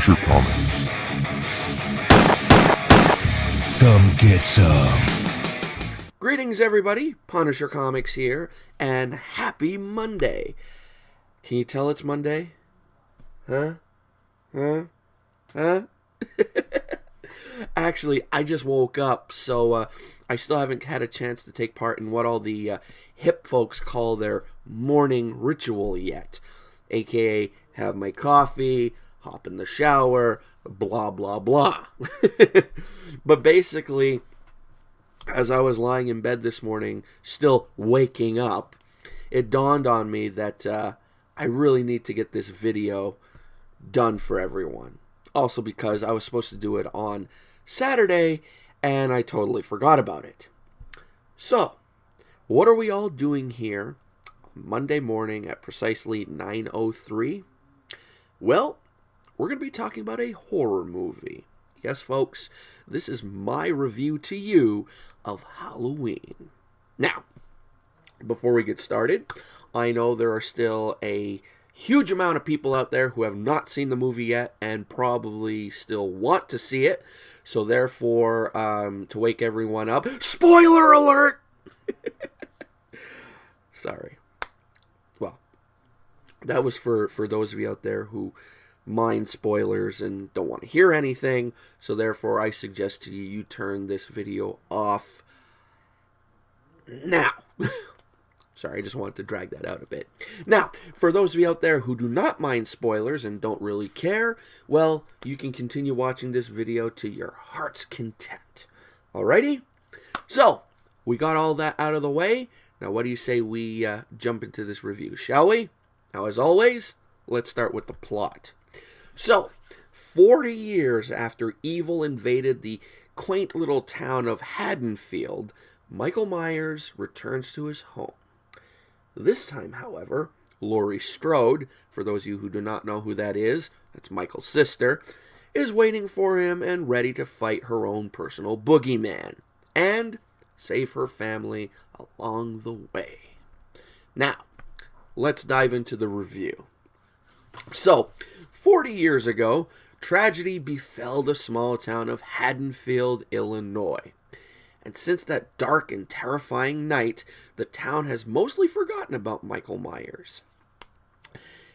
Punisher Comics. Come get some. Greetings, everybody. Punisher Comics here, and happy Monday. Can you tell it's Monday? Huh? Actually, I just woke up, so I still haven't had a chance to take part in what all the hip folks call their morning ritual yet. AKA, have my coffee, hop in the shower, blah, blah, blah. But basically, as I was lying in bed this morning, still waking up, it dawned on me that I really need to get this video done for everyone. Also because I was supposed to do it on Saturday, and I totally forgot about it. So, what are we all doing here Monday morning at precisely 9:03? Well, we're going to be talking about a horror movie. Yes, folks, this is my review to you of Halloween. Now, before we get started, I know there are still a huge amount of people out there who have not seen the movie yet and probably still want to see it. So therefore, to wake everyone up, spoiler alert! Sorry. Well, that was for those of you out there who mind spoilers and don't want to hear anything. So therefore, I suggest to you turn this video off now. Sorry, I just wanted to drag that out a bit. Now, for those of you out there who do not mind spoilers and don't really care, well, you can continue watching this video to your heart's content. Alrighty? So, we got all that out of the way. Now, what do you say we jump into this review, shall we? Now, as always, let's start with the plot. So, 40 years after evil invaded the quaint little town of Haddonfield, Michael Myers returns to his home. This time, however, Laurie Strode, for those of you who do not know who that is, that's Michael's sister, is waiting for him and ready to fight her own personal boogeyman and save her family along the way. Now, let's dive into the review. So, 40 years ago, tragedy befell the small town of Haddonfield, Illinois. And since that dark and terrifying night, the town has mostly forgotten about Michael Myers.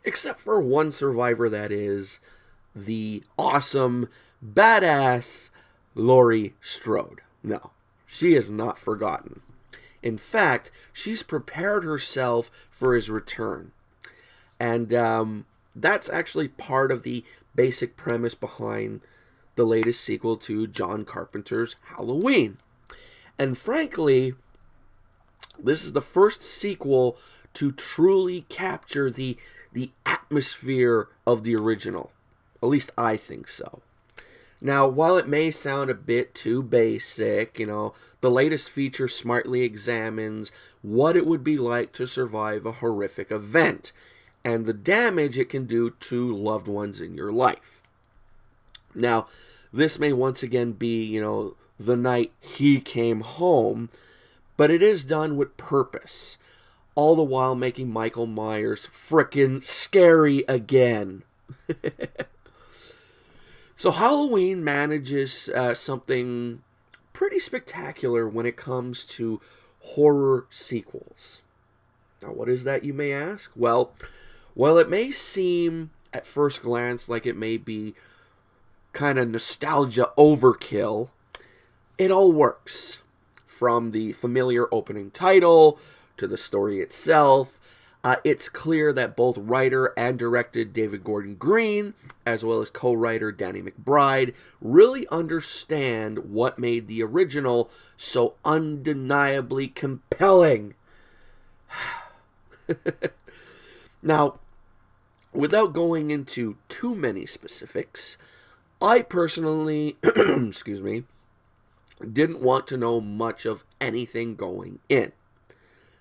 Except for one survivor, that is, the awesome, badass Laurie Strode. No, she is not forgotten. In fact, she's prepared herself for his return. And that's actually part of the basic premise behind the latest sequel to John Carpenter's Halloween. And frankly, this is the first sequel to truly capture the atmosphere of the original. At least I think so. Now, while it may sound a bit too basic, the latest feature smartly examines what it would be like to survive a horrific event and the damage it can do to loved ones in your life. Now, this may once again be, the night he came home, but it is done with purpose, all the while making Michael Myers frickin' scary again. So Halloween manages something pretty spectacular when it comes to horror sequels. Now, what is that, you may ask? Well, while it may seem at first glance like it may be kind of nostalgia overkill, it all works. From the familiar opening title to the story itself, it's clear that both writer and director David Gordon Green, as well as co-writer Danny McBride, really understand what made the original so undeniably compelling. Now, without going into too many specifics, I personally, excuse me, didn't want to know much of anything going in.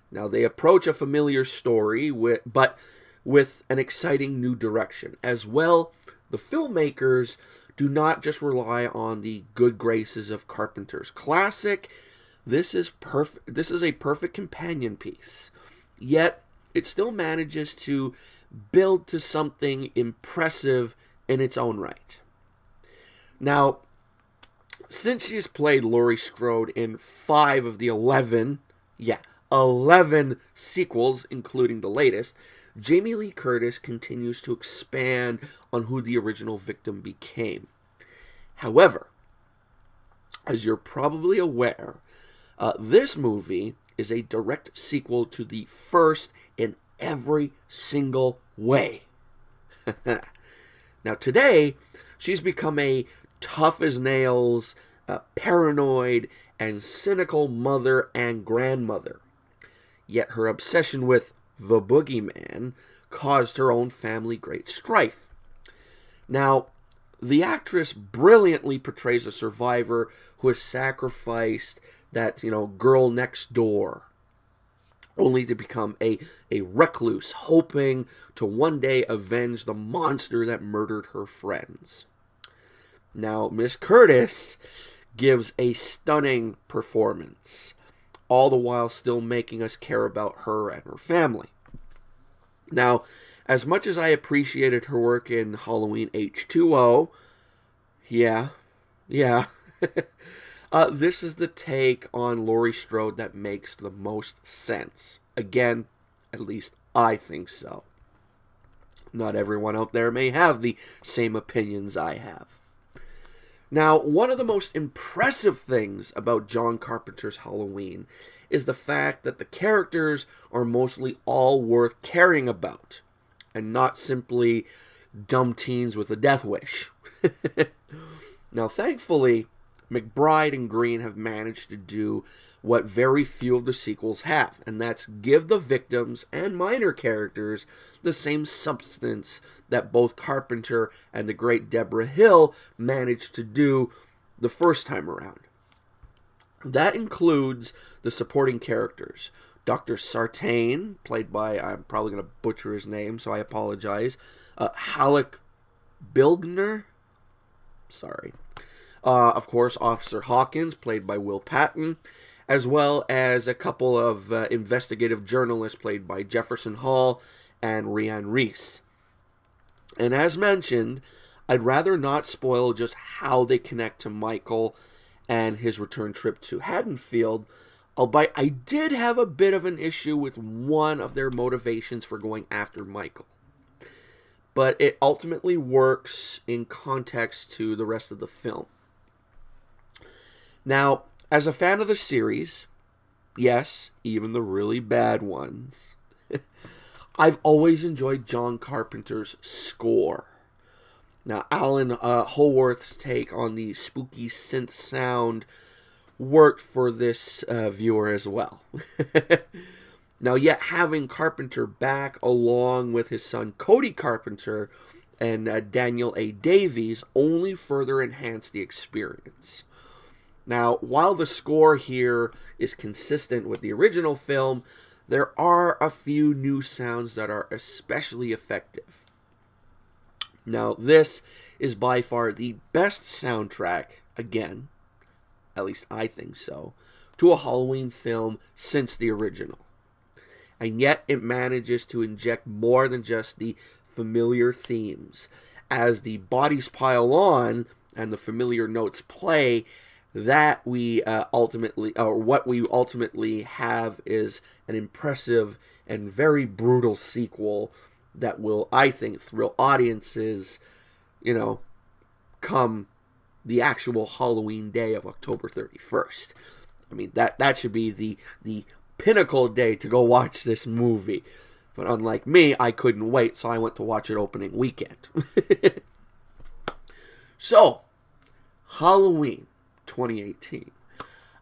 Now, they approach a familiar story, but with an exciting new direction. As well, the filmmakers do not just rely on the good graces of Carpenter's classic. This is a perfect companion piece. Yet, it still manages to build to something impressive in its own right. Now, since she's played Laurie Strode in 5 of the 11 sequels, including the latest, Jamie Lee Curtis continues to expand on who the original victim became. However, as you're probably aware, this movie is a direct sequel to the first in every single way. Now today, she's become a tough-as-nails, paranoid, and cynical mother and grandmother. Yet her obsession with the boogeyman caused her own family great strife. Now, the actress brilliantly portrays a survivor who has sacrificed that, girl next door, only to become a recluse, hoping to one day avenge the monster that murdered her friends. Now, Miss Curtis gives a stunning performance, all the while still making us care about her and her family. Now, as much as I appreciated her work in Halloween H2O, this is the take on Laurie Strode that makes the most sense. Again, at least I think so. Not everyone out there may have the same opinions I have. Now, one of the most impressive things about John Carpenter's Halloween is the fact that the characters are mostly all worth caring about, and not simply dumb teens with a death wish. Now, thankfully, McBride and Green have managed to do what very few of the sequels have, and that's give the victims and minor characters the same substance that both Carpenter and the great Deborah Hill managed to do the first time around. That includes the supporting characters. Dr. Sartain, played by, I'm probably going to butcher his name, so I apologize, Halleck Bilgner, sorry. Of course, Officer Hawkins, played by Will Patton, as well as a couple of investigative journalists played by Jefferson Hall and Rhiannon Reese. And as mentioned, I'd rather not spoil just how they connect to Michael and his return trip to Haddonfield, albeit I did have a bit of an issue with one of their motivations for going after Michael. But it ultimately works in context to the rest of the film. Now, as a fan of the series, yes, even the really bad ones, I've always enjoyed John Carpenter's score. Now, Alan Holworth's take on the spooky synth sound worked for this viewer as well. Now, yet having Carpenter back along with his son Cody Carpenter and Daniel A. Davies only further enhanced the experience. Now, while the score here is consistent with the original film, there are a few new sounds that are especially effective. Now, this is by far the best soundtrack, again, at least I think so, to a Halloween film since the original. And yet it manages to inject more than just the familiar themes. As the bodies pile on and the familiar notes play, that what we ultimately have is an impressive and very brutal sequel that will, I think, thrill audiences, come the actual Halloween day of October 31st. I mean, that should be the pinnacle day to go watch this movie. But unlike me, I couldn't wait, so I went to watch it opening weekend. So, Halloween 2018,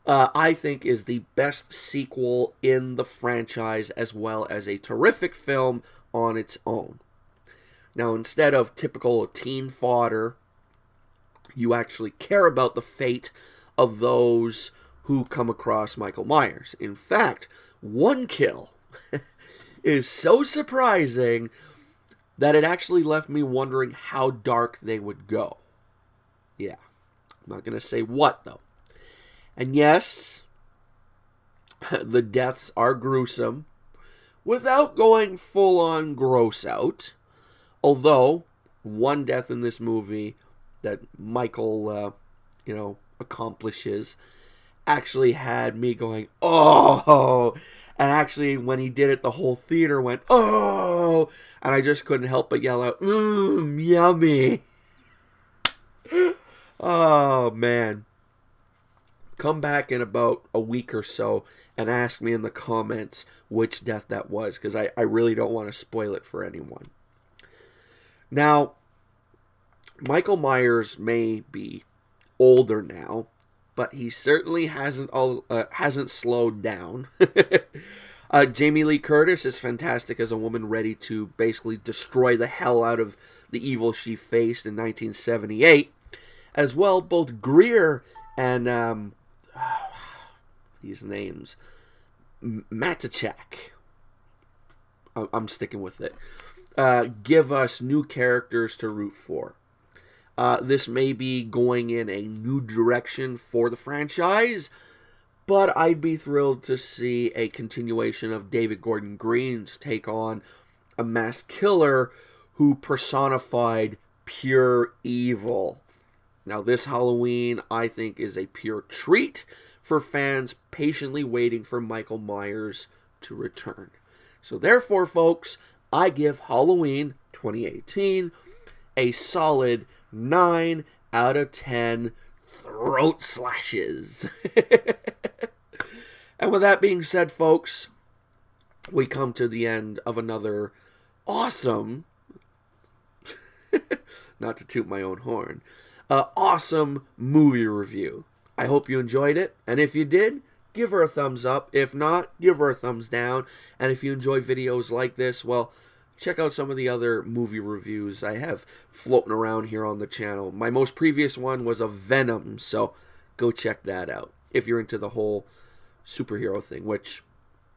I think is the best sequel in the franchise, as well as a terrific film on its own. Now, instead of typical teen fodder, you actually care about the fate of those who come across Michael Myers. In fact, one kill is so surprising that it actually left me wondering how dark they would go. Yeah, I'm not going to say what, though. And yes, the deaths are gruesome, without going full-on gross out, although one death in this movie that Michael, accomplishes actually had me going, oh, and actually when he did it, the whole theater went, oh, and I just couldn't help but yell out, yummy. Oh, man. Come back in about a week or so and ask me in the comments which death that was, because I really don't want to spoil it for anyone. Now, Michael Myers may be older now, but he certainly hasn't slowed down. Jamie Lee Curtis is fantastic as a woman ready to basically destroy the hell out of the evil she faced in 1978. As well, both Greer and these names, Matichak, I'm sticking with it, give us new characters to root for. This may be going in a new direction for the franchise, but I'd be thrilled to see a continuation of David Gordon Green's take on a mass killer who personified pure evil. Now, this Halloween, I think, is a pure treat for fans patiently waiting for Michael Myers to return. So therefore, folks, I give Halloween 2018 a solid 9 out of 10 throat slashes. And with that being said, folks, we come to the end of another awesome, not to toot my own horn, awesome movie review. I hope you enjoyed it, and if you did, give her a thumbs up. If not, give her a thumbs down. And if you enjoy videos like this, well, check out some of the other movie reviews I have floating around here on the channel. My most previous one was of Venom, so go check that out if you're into the whole superhero thing, which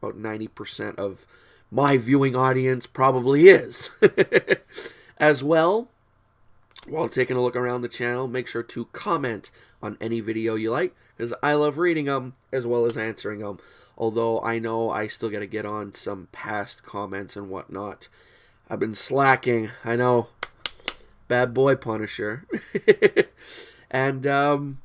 about 90% of my viewing audience probably is. As well, while taking a look around the channel, make sure to comment on any video you like, because I love reading them as well as answering them. Although I know I still got to get on some past comments and whatnot. I've been slacking, I know. Bad boy Punisher. And,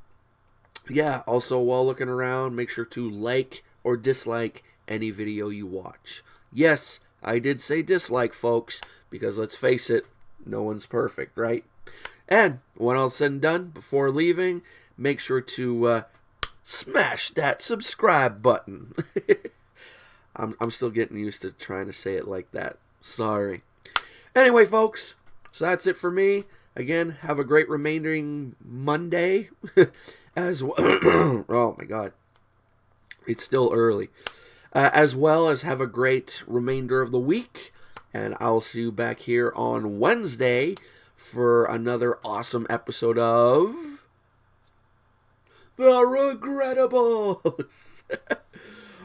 yeah, also while looking around, make sure to like or dislike any video you watch. Yes, I did say dislike, folks, because let's face it, no one's perfect, right? And when all's said and done, before leaving, make sure to smash that subscribe button. I'm still getting used to trying to say it like that. Sorry. Anyway, folks, so that's it for me. Again, have a great remaining Monday. As well, oh my God, it's still early. As well as have a great remainder of the week. And I'll see you back here on Wednesday for another awesome episode of The Regrettables.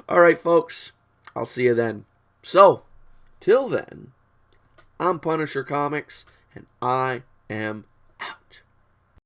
All right, folks. I'll see you then. So, till then, I'm Punisher Comics, and I am out.